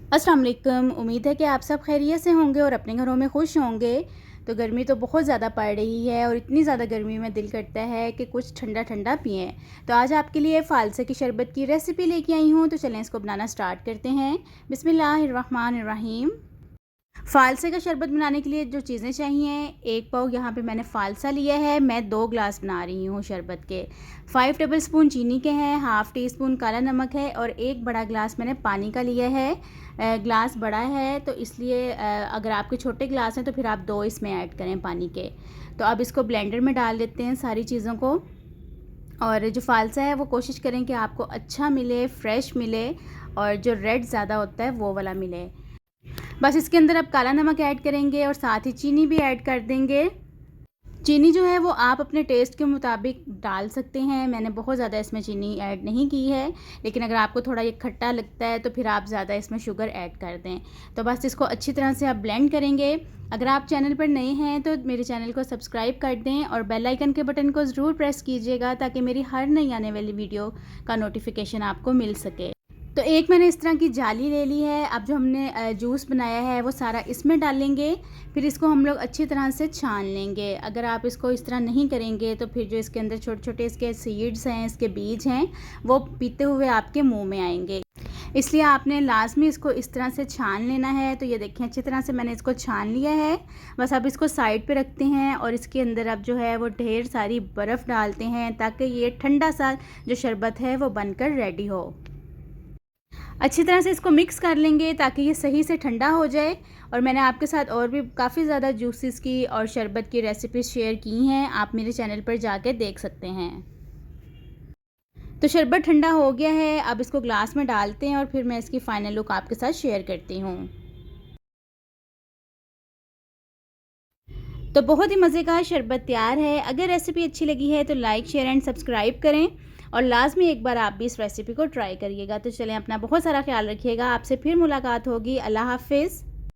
अस्सलाम वालेकुम। उम्मीद है कि आप सब खैरियत से होंगे और अपने घरों में खुश होंगे। तो गर्मी तो बहुत ज़्यादा पड़ रही है और इतनी ज़्यादा गर्मी में दिल करता है कि कुछ ठंडा ठंडा पिएं। तो आज आपके लिए फ़ालसे की शरबत की रेसिपी लेके आई हूँ। तो चलें इसको बनाना स्टार्ट करते हैं। बिस्मिल्लाहिर्रहमानिर्रहीम। फ़ालसे का शरबत बनाने के लिए जो चीज़ें चाहिए, एक पाव यहाँ पे मैंने फ़ालसा लिया है। मैं 2 ग्लास बना रही हूँ शरबत के। 5 टेबल स्पून चीनी के हैं, हाफ़ टी स्पून काला नमक है और एक बड़ा ग्लास मैंने पानी का लिया है। ग्लास बड़ा है तो इसलिए अगर आपके छोटे ग्लास हैं तो फिर आप 2 इसमें ऐड करें पानी के। तो अब इसको ब्लेंडर में डाल देते हैं सारी चीज़ों को। और जो फ़ालसा है वो कोशिश करें कि आपको अच्छा मिले, फ्रेश मिले और जो रेड ज़्यादा होता है वो वाला मिले। बस इसके अंदर अब काला नमक ऐड करेंगे और साथ ही चीनी भी ऐड कर देंगे। चीनी जो है वो आप अपने टेस्ट के मुताबिक डाल सकते हैं। मैंने बहुत ज़्यादा इसमें चीनी ऐड नहीं की है, लेकिन अगर आपको थोड़ा ये खट्टा लगता है तो फिर आप ज़्यादा इसमें शुगर ऐड कर दें। तो बस इसको अच्छी तरह से आप ब्लेंड करेंगे। अगर आप चैनल पर नए हैं तो मेरे चैनल को सब्सक्राइब कर दें और बेल आइकन के बटन को ज़रूर प्रेस कीजिएगा ताकि मेरी हर नई आने वाली वीडियो का नोटिफिकेशन आपको मिल सके। तो एक मैंने इस तरह की जाली ले ली है। अब जो हमने जूस बनाया है वो सारा इसमें डालेंगे। फिर इसको हम लोग अच्छी तरह से छान लेंगे। अगर आप इसको इस तरह नहीं करेंगे तो फिर जो इसके अंदर छोटे छोटे इसके सीड्स हैं, इसके बीज हैं, वो पीते हुए आपके मुंह में आएंगे। इसलिए आपने लाजमी इसको इस तरह से छान लेना है। तो ये देखें अच्छी तरह से मैंने इसको छान लिया है। बस अब इसको साइड पे रखते हैं और इसके अंदर अब जो है वो ढेर सारी बर्फ़ डालते हैं ताकि ये ठंडा सा जो शरबत है वो बनकर रेडी हो। अच्छी तरह से इसको मिक्स कर लेंगे ताकि ये सही से ठंडा हो जाए। और मैंने आपके साथ और भी काफ़ी ज़्यादा जूसेस की और शरबत की रेसिपीज़ शेयर की हैं, आप मेरे चैनल पर जाके देख सकते हैं। तो शरबत ठंडा हो गया है। अब इसको ग्लास में डालते हैं और फिर मैं इसकी फ़ाइनल लुक आपके साथ शेयर करती हूँ। तो बहुत ही मज़े का शरबत तैयार है। अगर रेसिपी अच्छी लगी है तो लाइक, शेयर एंड सब्सक्राइब करें और लाजमी एक बार आप भी इस रेसिपी को ट्राई करिएगा। तो चलें, अपना बहुत सारा ख्याल रखिएगा। आपसे फिर मुलाकात होगी। अल्लाह हाफ़िज़।